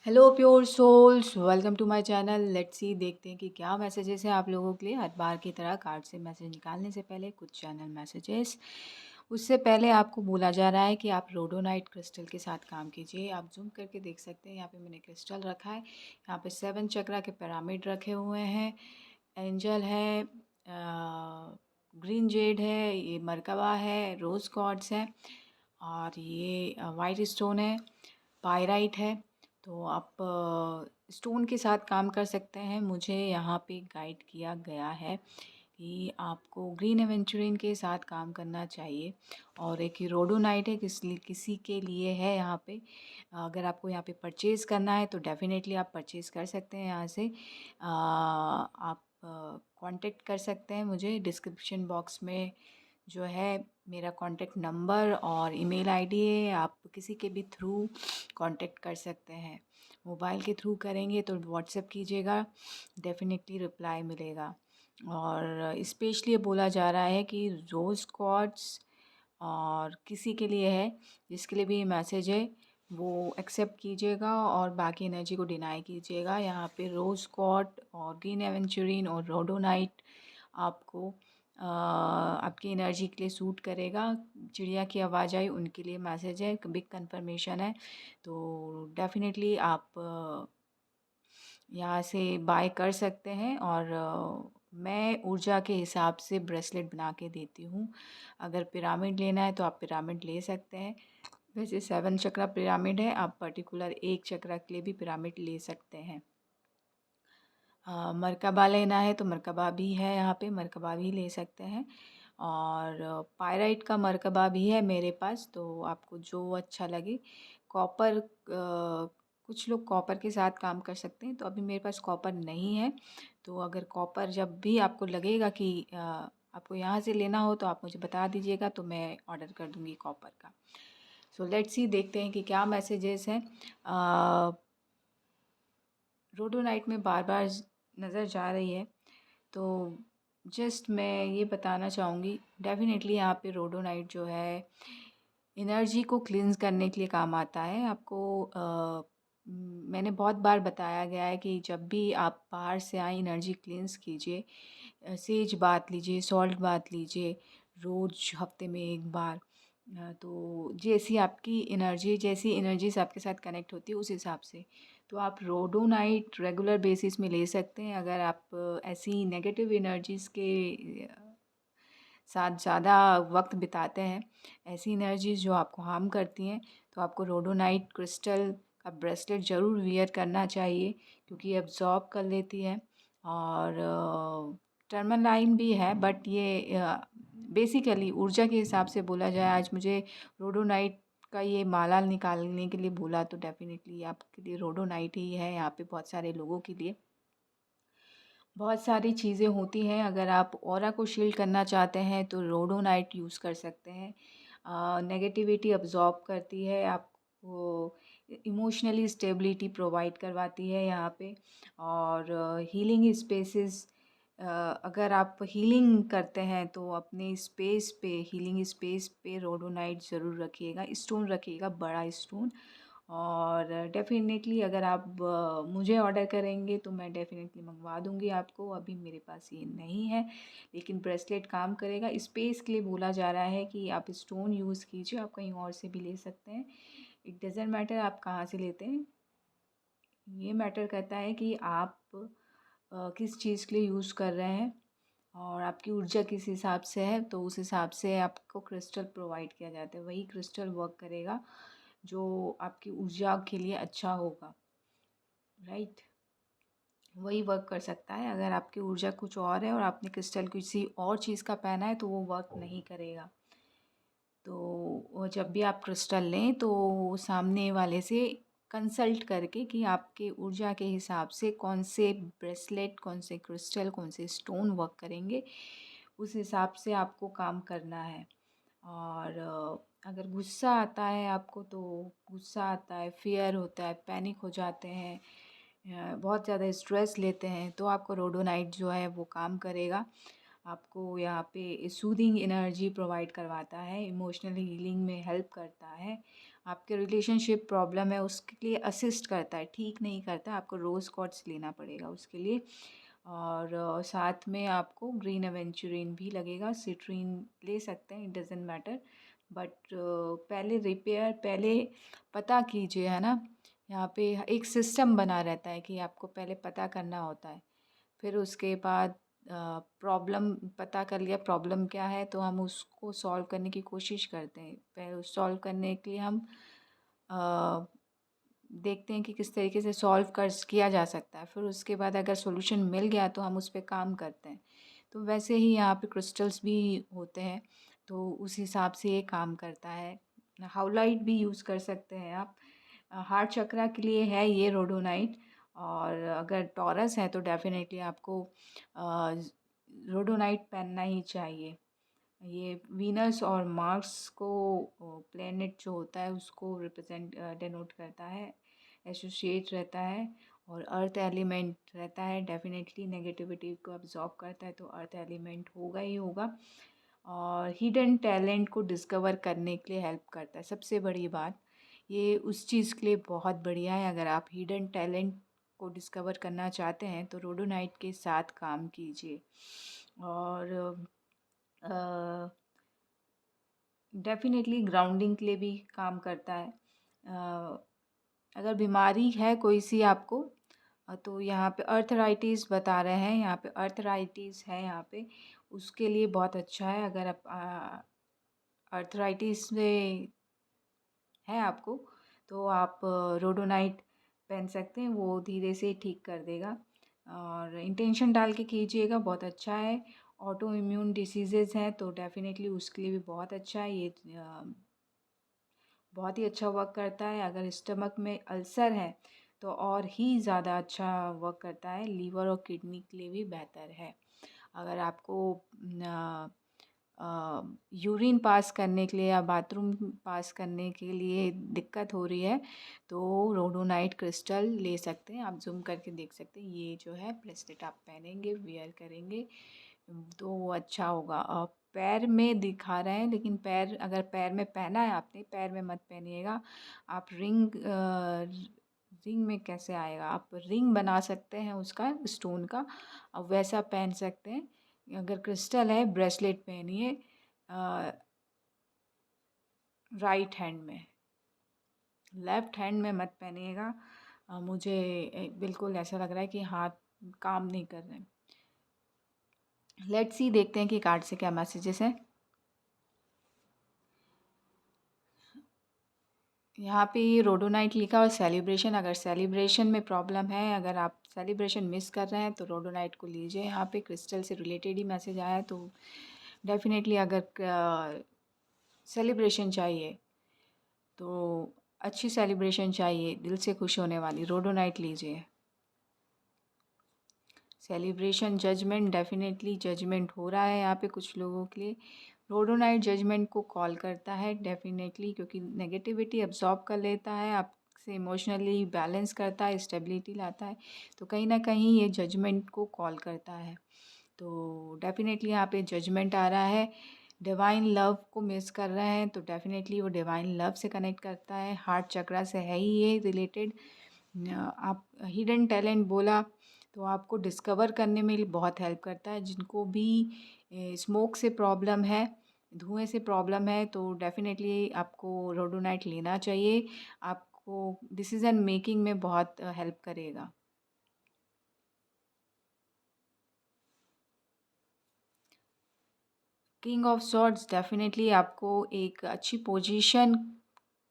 Hello pure souls, welcome to my channel. Let's see, देखते हैं कि क्या मैसेजेस हैं आप लोगों के लिए। हर बार की तरह कार्ड से मैसेज निकालने से पहले कुछ चैनल मैसेजेस। उससे पहले आपको बोला जा रहा है कि आप रोडोनाइट क्रिस्टल के साथ काम कीजिए। आप जूम करके देख सकते हैं, यहाँ पे मैंने क्रिस्टल रखा है। यहाँ पे 7 चक्रा के पिरामिड रखे हुए हैं। एंजल है, ग्रीन जेड है, ये मरकबा है, रोज़ कॉर्ड्स है, और ये वाइट स्टोन है, पायराइट है। तो आप स्टोन के साथ काम कर सकते हैं। मुझे यहाँ पे गाइड किया गया है कि आपको ग्रीन एवेंचुरिन के साथ काम करना चाहिए। और एक ही रोडोनाइट है, किसी के लिए है यहाँ पे। अगर आपको यहाँ पे परचेज़ करना है तो डेफ़िनेटली आप परचेज़ कर सकते हैं यहाँ से। आप कांटेक्ट कर सकते हैं मुझे। डिस्क्रिप्शन बॉक्स में जो है मेरा कांटेक्ट नंबर और ईमेल आईडी है। आप किसी के भी थ्रू कांटेक्ट कर सकते हैं। मोबाइल के थ्रू करेंगे तो व्हाट्सएप कीजिएगा, डेफिनेटली रिप्लाई मिलेगा। और स्पेशली बोला जा रहा है कि रोज़ कॉर्ड्स और किसी के लिए है, जिसके लिए भी ये मैसेज है वो एक्सेप्ट कीजिएगा और बाकी एनर्जी को डिनाई कीजिएगा। यहाँ पे रोज़ कॉर्ड और ग्रीन एवेंचुरिन और रोडोनाइट आपको आपकी एनर्जी के लिए सूट करेगा। चिड़िया की आवाज़ आई, उनके लिए मैसेज है, बिग कंफर्मेशन है। तो डेफिनेटली आप यहाँ से बाय कर सकते हैं। और मैं ऊर्जा के हिसाब से ब्रेसलेट बना के देती हूँ। अगर पिरामिड लेना है तो आप पिरामिड ले सकते हैं। वैसे 7 चक्रा पिरामिड है, आप पर्टिकुलर एक चक्रा के लिए भी पिरामिड ले सकते हैं। मरकबा लेना है तो मरकबा भी है, यहाँ पे मरकबा भी ले सकते हैं। और पायराइट का मरकबा भी है मेरे पास, तो आपको जो अच्छा लगे। कॉपर, कुछ लोग कॉपर के साथ काम कर सकते हैं, तो अभी मेरे पास कॉपर नहीं है। तो अगर कॉपर जब भी आपको लगेगा कि आपको यहाँ से लेना हो तो आप मुझे बता दीजिएगा, तो मैं ऑर्डर कर दूँगी कॉपर का। सो लेट्स सी, देखते हैं कि क्या मैसेजेस हैं। रोडोनाइट में बार बार नज़र जा रही है, तो जस्ट मैं ये बताना चाहूँगी, डेफिनेटली यहाँ पे रोडोनाइट जो है एनर्जी को क्लींस करने के लिए काम आता है। आपको मैंने बहुत बार बताया गया है कि जब भी आप बाहर से आए एनर्जी क्लींस कीजिए। सेज बात लीजिए, सॉल्ट बात लीजिए, रोज़ हफ्ते में एक बार। तो जैसी एनर्जीज आपके साथ कनेक्ट होती है उस हिसाब से। तो आप रोडोनाइट रेगुलर बेसिस में ले सकते हैं। अगर आप ऐसी नेगेटिव एनर्जीज़ के साथ ज़्यादा वक्त बिताते हैं, ऐसी एनर्जीज़ जो आपको हार्म करती हैं, तो आपको रोडोनाइट क्रिस्टल का ब्रेसलेट ज़रूर वियर करना चाहिए, क्योंकि ये अब्ज़ॉर्ब कर लेती है। और टर्मलाइन भी है, बट ये बेसिकली ऊर्जा के हिसाब से बोला जाए, आज मुझे रोडोनाइट का ये माला निकालने के लिए बोला, तो डेफिनेटली आपके लिए रोडोनाइट ही है। यहाँ पे बहुत सारे लोगों के लिए बहुत सारी चीज़ें होती हैं। अगर आप ऑरा को शील्ड करना चाहते हैं तो रोडोनाइट यूज़ कर सकते हैं। नेगेटिविटी अब्ज़ॉर्ब करती है, आपको इमोशनली स्टेबिलिटी प्रोवाइड करवाती है यहाँ पे। और हीलिंग स्पेसेस, अगर आप हीलिंग करते हैं तो अपने स्पेस पे, हीलिंग स्पेस पे रोडोनाइट ज़रूर रखिएगा, स्टोन रखिएगा, बड़ा स्टोन। और डेफ़िनेटली अगर आप मुझे ऑर्डर करेंगे तो मैं डेफ़िनेटली मंगवा दूँगी आपको। अभी मेरे पास ये नहीं है, लेकिन ब्रेसलेट काम करेगा। स्पेस के लिए बोला जा रहा है कि आप स्टोन यूज़ कीजिए, आप कहीं और से भी ले सकते हैं। इट डज़न्ट मैटर आप कहाँ से लेते हैं, ये मैटर करता है कि आप किस चीज़ के लिए यूज़ कर रहे हैं और आपकी ऊर्जा किस हिसाब से है, तो उस हिसाब से आपको क्रिस्टल प्रोवाइड किया जाता है। वही क्रिस्टल वर्क करेगा जो आपकी ऊर्जा के लिए अच्छा होगा, राइट? वही वर्क कर सकता है। अगर आपकी ऊर्जा कुछ और है और आपने क्रिस्टल किसी और चीज़ का पहना है तो वो वर्क नहीं करेगा। तो जब भी आप क्रिस्टल लें तो सामने वाले से कंसल्ट करके कि आपके ऊर्जा के हिसाब से कौन से ब्रेसलेट, कौन से क्रिस्टल, कौन से स्टोन वर्क करेंगे, उस हिसाब से आपको काम करना है। और अगर गुस्सा आता है आपको, तो गुस्सा आता है, फ़ियर होता है, पैनिक हो जाते हैं, बहुत ज़्यादा स्ट्रेस लेते हैं, तो आपको रोडोनाइट जो है वो काम करेगा। आपको यहाँ पे सूदिंग एनर्जी प्रोवाइड करवाता है, इमोशनल हीलिंग में हेल्प करता है। आपके रिलेशनशिप प्रॉब्लम है उसके लिए असिस्ट करता है, ठीक नहीं करता है। आपको रोज़ क्वार्ट्ज लेना पड़ेगा उसके लिए। और साथ में आपको ग्रीन एवेंचुरिन भी लगेगा, सिट्रीन ले सकते हैं, इट डज़न्ट मैटर। बट पहले पता कीजिए, है ना। यहाँ पे एक सिस्टम बना रहता है कि आपको पहले पता करना होता है, फिर उसके बाद प्रॉब्लम पता कर लिया प्रॉब्लम क्या है, तो हम उसको सॉल्व करने की कोशिश करते हैं। पहले सॉल्व करने के लिए हम अ, देखते हैं कि किस तरीके से सॉल्व कर किया जा सकता है। फिर उसके बाद अगर सॉल्यूशन मिल गया तो हम उस पे काम करते हैं। तो वैसे ही यहाँ पे क्रिस्टल्स भी होते हैं, तो उस हिसाब से ये काम करता है। हाउलाइट भी यूज़ कर सकते हैं आप। हार्ट चक्रा के लिए है ये रोडोनाइट। और अगर टॉरस है तो डेफिनेटली आपको रोडोनाइट पहनना ही चाहिए। ये वीनस और मार्स को प्लेनेट जो होता है उसको रिप्रेजेंट डिनोट करता है, एसोसिएट रहता है। और अर्थ एलिमेंट रहता है, डेफिनेटली नेगेटिविटी को अब्जॉर्ब करता है, तो अर्थ एलिमेंट होगा ही होगा। और हिडन टैलेंट को डिस्कवर करने के लिए हेल्प करता है। सबसे बड़ी बात ये उस चीज़ के लिए बहुत बढ़िया है। अगर आप हिडन टैलेंट को डिस्कवर करना चाहते हैं तो रोडोनाइट के साथ काम कीजिए। और डेफिनेटली ग्राउंडिंग के लिए भी काम करता है। अगर बीमारी है कोई सी आपको, तो यहाँ पे अर्थराइटिस बता रहे हैं, यहाँ पे अर्थराइटिस है यहाँ पे, उसके लिए बहुत अच्छा है। अगर आप अर्थराइटिस में है आपको, तो आप रोडोनाइट पहन सकते हैं, वो धीरे से ठीक कर देगा। और इंटेंशन डाल के कीजिएगा, बहुत अच्छा है। ऑटो इम्यून डिसीज़ेज़ हैं तो डेफिनेटली उसके लिए भी बहुत अच्छा है ये। बहुत ही अच्छा वर्क करता है। अगर स्टमक में अल्सर है तो और ही ज़्यादा अच्छा वर्क करता है। लीवर और किडनी के लिए भी बेहतर है। अगर आपको यूरिन पास करने के लिए या बाथरूम पास करने के लिए दिक्कत हो रही है तो रोडोनाइट क्रिस्टल ले सकते हैं। आप जूम करके देख सकते हैं, ये जो है ब्रेसलेट आप पहनेंगे, वियर करेंगे तो वो अच्छा होगा। पैर में दिखा रहे हैं, लेकिन अगर पैर में पहना है आपने, पैर में मत पहनिएगा आप। रिंग में कैसे आएगा, आप रिंग बना सकते हैं उसका, स्टोन का, अब वैसा पहन सकते हैं। अगर क्रिस्टल है ब्रेसलेट पहनिए राइट हैंड में, लेफ्ट हैंड में मत पहनिएगा। मुझे बिल्कुल ऐसा लग रहा है कि हाथ काम नहीं कर रहे हैं। लेट्स सी, देखते हैं कि कार्ड से क्या मैसेजेस हैं। यहाँ पे ये रोडोनाइट लिखा और सेलिब्रेशन। अगर सेलिब्रेशन में प्रॉब्लम है, अगर आप सेलिब्रेशन मिस कर रहे हैं तो रोडोनाइट को लीजिए। यहाँ पे क्रिस्टल से रिलेटेड ही मैसेज आया है, तो डेफिनेटली अगर सेलिब्रेशन चाहिए तो अच्छी सेलिब्रेशन चाहिए, दिल से खुश होने वाली, रोडोनाइट लीजिए। सेलिब्रेशन, जजमेंट, डेफिनेटली जजमेंट हो रहा है यहाँ पे कुछ लोगों के लिए। रोडोनाइट जजमेंट को कॉल करता है डेफिनेटली, क्योंकि नेगेटिविटी अब्जॉर्ब कर लेता है, आपसे इमोशनली बैलेंस करता है, स्टेबिलिटी लाता है। तो कहीं ना कहीं ये जजमेंट को कॉल करता है। तो डेफिनेटली यहाँ पे जजमेंट आ रहा है। डिवाइन लव को मिस कर रहे हैं तो डेफिनेटली वो डिवाइन लव से कनेक्ट करता है। हार्ट चक्रा से है ही ये रिलेटेड। आप हिडन टैलेंट बोला तो आपको डिस्कवर करने में बहुत हेल्प करता है। जिनको भी स्मोक से प्रॉब्लम है, धुएं से प्रॉब्लम है, तो डेफिनेटली आपको रोडोनाइट लेना चाहिए। आपको डिसीज़न मेकिंग में बहुत हेल्प करेगा। किंग ऑफ सॉर्ड्स डेफिनेटली आपको एक अच्छी पोजीशन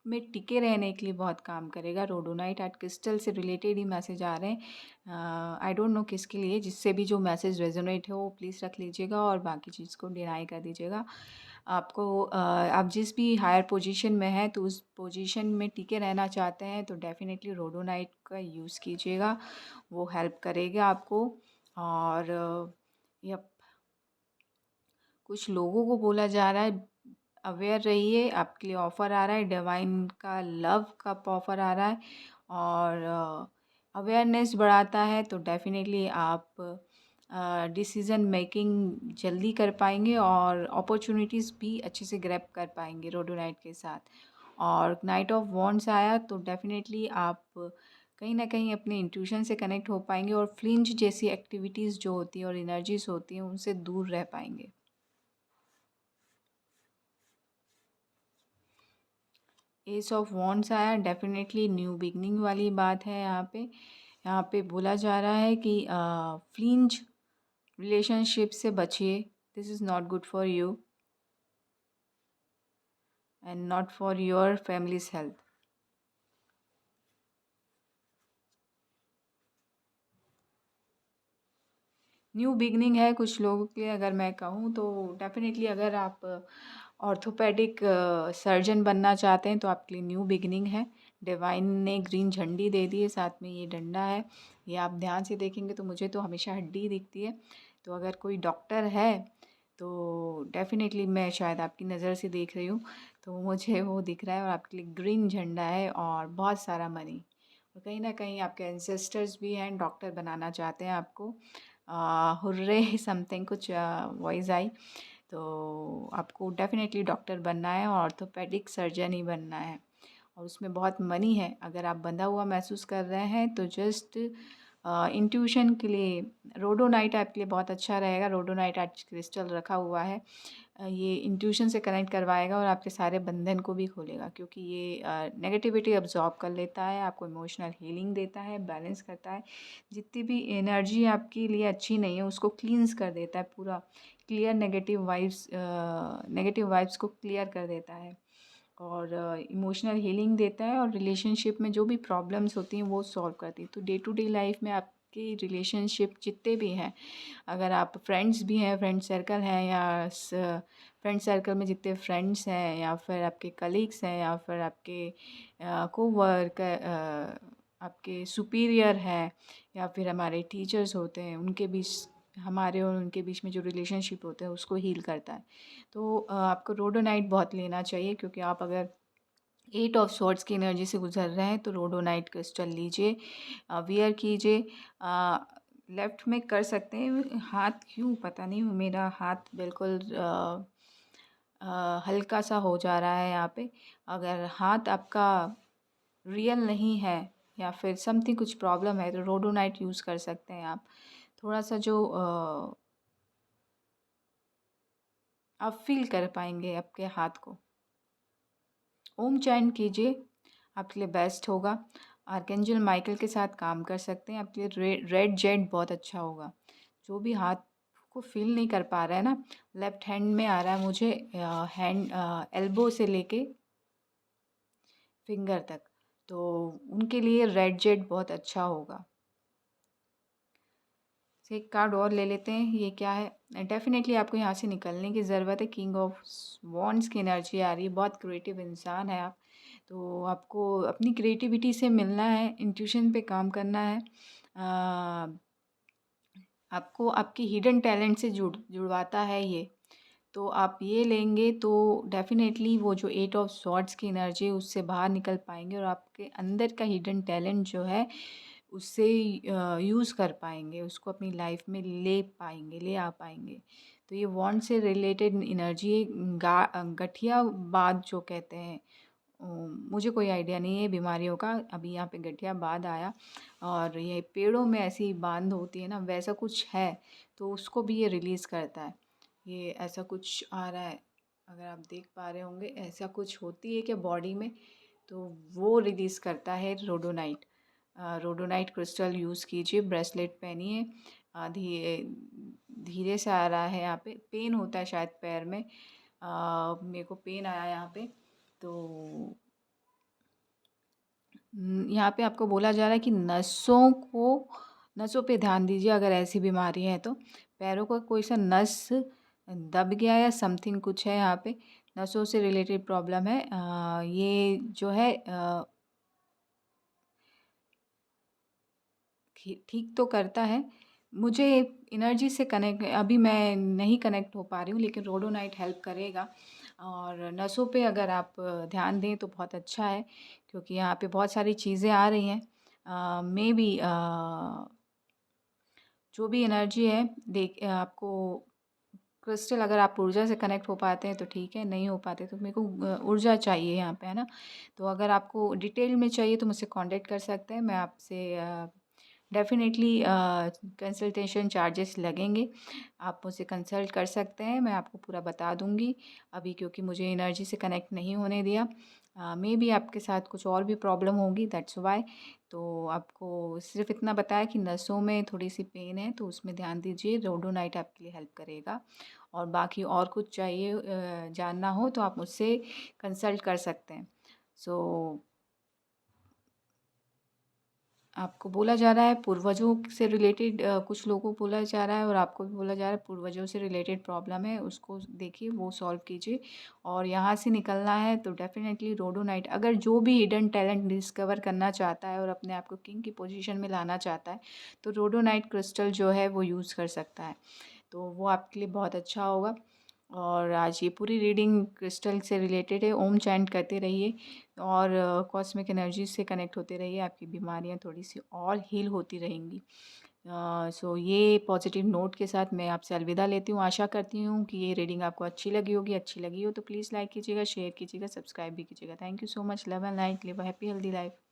में टिके रहने के लिए बहुत काम करेगा। रोडोनाइट एट क्रिस्टल से रिलेटेड ही मैसेज आ रहे हैं। आई डोंट नो किसके लिए, जिससे भी जो मैसेज रेजोनेट हो वो प्लीज़ रख लीजिएगा और बाकी चीज़ को डिनाई कर दीजिएगा। आप जिस भी हायर पोजीशन में हैं तो उस पोजीशन में टिके रहना चाहते हैं तो डेफिनेटली रोडोनाइट का यूज़ कीजिएगा, वो हेल्प करेगा आपको। और यप, कुछ लोगों को बोला जा रहा है अवेयर रहिए, आपके लिए ऑफ़र आ रहा है, डिवाइन का लव का ऑफ़र आ रहा है। और अवेयरनेस बढ़ाता है तो डेफिनेटली आप डिसीज़न मेकिंग जल्दी कर पाएंगे और अपॉर्चुनिटीज़ भी अच्छे से ग्रैब कर पाएंगे रोडोनाइट के साथ। और नाइट ऑफ वॉन्ड्स आया तो डेफ़िनेटली आप कहीं न कहीं अपने इंट्यूशन से कनेक्ट हो पाएँगे और फ्लिंच जैसी एक्टिविटीज़ जो होती हैं और एनर्जीज़ होती हैं उनसे दूर रह पाएँगे। एस ऑफ वॉन्ड्स आया, डेफ़िनेटली न्यू बिगिनिंग वाली बात है यहाँ पे। यहाँ पे बोला जा रहा है कि फ्लिंच रिलेशनशिप से बचिए, this is not good for you and not for your families health. New beginning है कुछ लोगों के लिए, अगर मैं कहूँ तो डेफ़िनेटली अगर आप ऑर्थोपेडिक सर्जन बनना चाहते हैं तो आपके लिए न्यू बिगनिंग है। डिवाइन ने ग्रीन झंडी दे दी है, साथ में ये डंडा है। ये आप ध्यान से देखेंगे तो मुझे तो हमेशा हड्डी दिखती है। तो अगर कोई डॉक्टर है तो डेफ़िनेटली मैं शायद आपकी नज़र से देख रही हूँ, तो मुझे वो दिख रहा है और आपके लिए ग्रीन झंडा है और बहुत सारा मनी। और कहीं न कहीं आपके एंसेस्टर्स भी हैं, डॉक्टर बनाना चाहते हैं आपको। हुर्रे समथिंग कुछ वॉइस आई। तो आपको डेफ़िनेटली डॉक्टर बनना है और ऑर्थोपेडिक सर्जन ही बनना है और उसमें बहुत मनी है। अगर आप बंधा हुआ महसूस कर रहे हैं तो जस्ट इंट्यूशन के लिए रोडोनाइट आपके लिए बहुत अच्छा रहेगा। रोडोनाइट आज क्रिस्टल रखा हुआ है। ये इंट्यूशन से कनेक्ट करवाएगा और आपके सारे बंधन को भी खोलेगा, क्योंकि ये नेगेटिविटी अब्जॉर्ब कर लेता है, आपको इमोशनल हीलिंग देता है, बैलेंस करता है। जितनी भी एनर्जी आपके लिए अच्छी नहीं है उसको क्लींस कर देता है पूरा। क्लियर नेगेटिव वाइब्स को क्लियर कर देता है और इमोशनल हीलिंग देता है और रिलेशनशिप में जो भी प्रॉब्लम्स होती हैं वो सॉल्व करती है। तो डे टू डे लाइफ में आपकी रिलेशनशिप जितने भी हैं, अगर आप फ्रेंड्स भी हैं, फ्रेंड सर्कल हैं या फ्रेंड सर्कल में जितने फ्रेंड्स हैं या फिर आपके कलीग्स हैं या फिर आपके कोवर्क आपके सुपीरियर हैं या फिर हमारे टीचर्स होते हैं, उनके बीच हमारे और उनके बीच में जो रिलेशनशिप होता है उसको हील करता है। तो आपको रोडोनाइट बहुत लेना चाहिए, क्योंकि आप अगर 8 ऑफ सॉर्ड्स की एनर्जी से गुजर रहे हैं तो रोडोनाइट क्रिस्टल लीजिए, वियर कीजिए। लेफ़्ट में कर सकते हैं। हाथ क्यों पता नहीं, मेरा हाथ बिल्कुल हल्का सा हो जा रहा है यहाँ पे। अगर हाथ आपका रियल नहीं है या फिर समथिंग कुछ प्रॉब्लम है तो रोडोनाइट यूज़ कर सकते हैं आप। थोड़ा सा जो आप फील कर पाएंगे आपके हाथ को। ओम चैंट कीजिए, आपके लिए बेस्ट होगा। आर्कएंजल माइकल के साथ काम कर सकते हैं, आपके लिए रेड जेड बहुत अच्छा होगा। जो भी हाथ को फील नहीं कर पा रहा है ना, लेफ्ट हैंड में आ रहा है मुझे, हैंड एल्बो से लेके फिंगर तक, तो उनके लिए रेड जेड बहुत अच्छा होगा। से एक कार्ड और ले लेते हैं, ये क्या है। डेफिनेटली आपको यहाँ से निकलने की ज़रूरत है। किंग ऑफ वॉन्ड्स की एनर्जी आ रही है, बहुत क्रिएटिव इंसान है आप। तो आपको अपनी क्रिएटिविटी से मिलना है, इंट्यूशन पे काम करना है। आपको आपकी हिडन टैलेंट से जुड़वाता है ये। तो आप ये लेंगे तो डेफ़िनेटली वो जो 8 ऑफ सॉर्ड्स की एनर्जी है उससे बाहर निकल पाएँगे और आपके अंदर का हिडन टैलेंट जो है उससे यूज़ कर पाएँगे, उसको अपनी लाइफ में ले पाएँगे, ले आ पाएँगे। तो ये वॉन्ड से रिलेटेड एनर्जी गठियावाद जो कहते हैं, मुझे कोई आइडिया नहीं है बीमारियों का। अभी यहाँ पे गठियाबाद आया और ये पेड़ों में ऐसी बाँध होती है ना, वैसा कुछ है, तो उसको भी ये रिलीज़ करता है। ये ऐसा कुछ आ रहा है, अगर आप देख पा रहे होंगे, ऐसा कुछ होती है क्या बॉडी में, तो वो रिलीज़ करता है रोडोनाइट। रोडोनाइट क्रिस्टल यूज़ कीजिए, ब्रेसलेट पहनिए। धीरे से आ रहा है, यहाँ पे पेन होता है शायद पैर में। मेरे को पेन आया यहाँ पे। तो यहाँ पे आपको बोला जा रहा है कि नसों पे ध्यान दीजिए, अगर ऐसी बीमारी है तो। पैरों का कोई सा नस दब गया या समथिंग कुछ है यहाँ पे, नसों से रिलेटेड प्रॉब्लम है। ये जो है ठीक तो करता है। मुझे एनर्जी से कनेक्ट अभी मैं नहीं कनेक्ट हो पा रही हूँ, लेकिन रोडोनाइट हेल्प करेगा। और नसों पे अगर आप ध्यान दें तो बहुत अच्छा है, क्योंकि यहाँ पे बहुत सारी चीज़ें आ रही हैं। मे बी जो भी एनर्जी है, देख आपको क्रिस्टल अगर आप ऊर्जा से कनेक्ट हो पाते हैं तो ठीक है, नहीं हो पाते तो मेरे को ऊर्जा चाहिए यहाँ पे, है ना। तो अगर आपको डिटेल में चाहिए तो मुझसे कांटेक्ट कर सकते हैं। मैं आपसे डेफ़िनेटली कंसल्टेशन चार्जेस लगेंगे। आप मुझसे कंसल्ट कर सकते हैं, मैं आपको पूरा बता दूँगी। अभी क्योंकि मुझे एनर्जी से कनेक्ट नहीं होने दिया, मेबी आपके साथ कुछ और भी प्रॉब्लम होगी, दैट्स व्हाई। तो आपको सिर्फ़ इतना बताया कि नसों में थोड़ी-सी पेन है, तो उसमें ध्यान दीजिए, रोडोनाइट आपके लिए हेल्प करेगा। और बाकी और कुछ चाहिए जानना हो तो आप मुझसे कंसल्ट कर सकते हैं। सो आपको बोला जा रहा है पूर्वजों से रिलेटेड, कुछ लोगों को बोला जा रहा है और आपको भी बोला जा रहा है पूर्वजों से रिलेटेड प्रॉब्लम है, उसको देखिए, वो सॉल्व कीजिए। और यहाँ से निकलना है तो डेफ़िनेटली रोडोनाइट, अगर जो भी हिडन टैलेंट डिस्कवर करना चाहता है और अपने आप को किंग की पोजीशन में लाना चाहता है, तो रोडोनाइट क्रिस्टल जो है वो यूज़ कर सकता है। तो वो आपके लिए बहुत अच्छा होगा। और आज ये पूरी रीडिंग क्रिस्टल से रिलेटेड है। ओम चैंट करते रहिए और कॉस्मिक एनर्जी से कनेक्ट होते रहिए, आपकी बीमारियां थोड़ी सी और हील होती रहेंगी। सो ये पॉजिटिव नोट के साथ मैं आपसे अलविदा लेती हूँ। आशा करती हूँ कि ये रीडिंग आपको अच्छी लगी होगी। अच्छी लगी हो तो प्लीज़ लाइक कीजिएगा, शेयर कीजिएगा, सब्सक्राइब भी कीजिएगा। Thank you so much. Love and light, live a happy healthy life.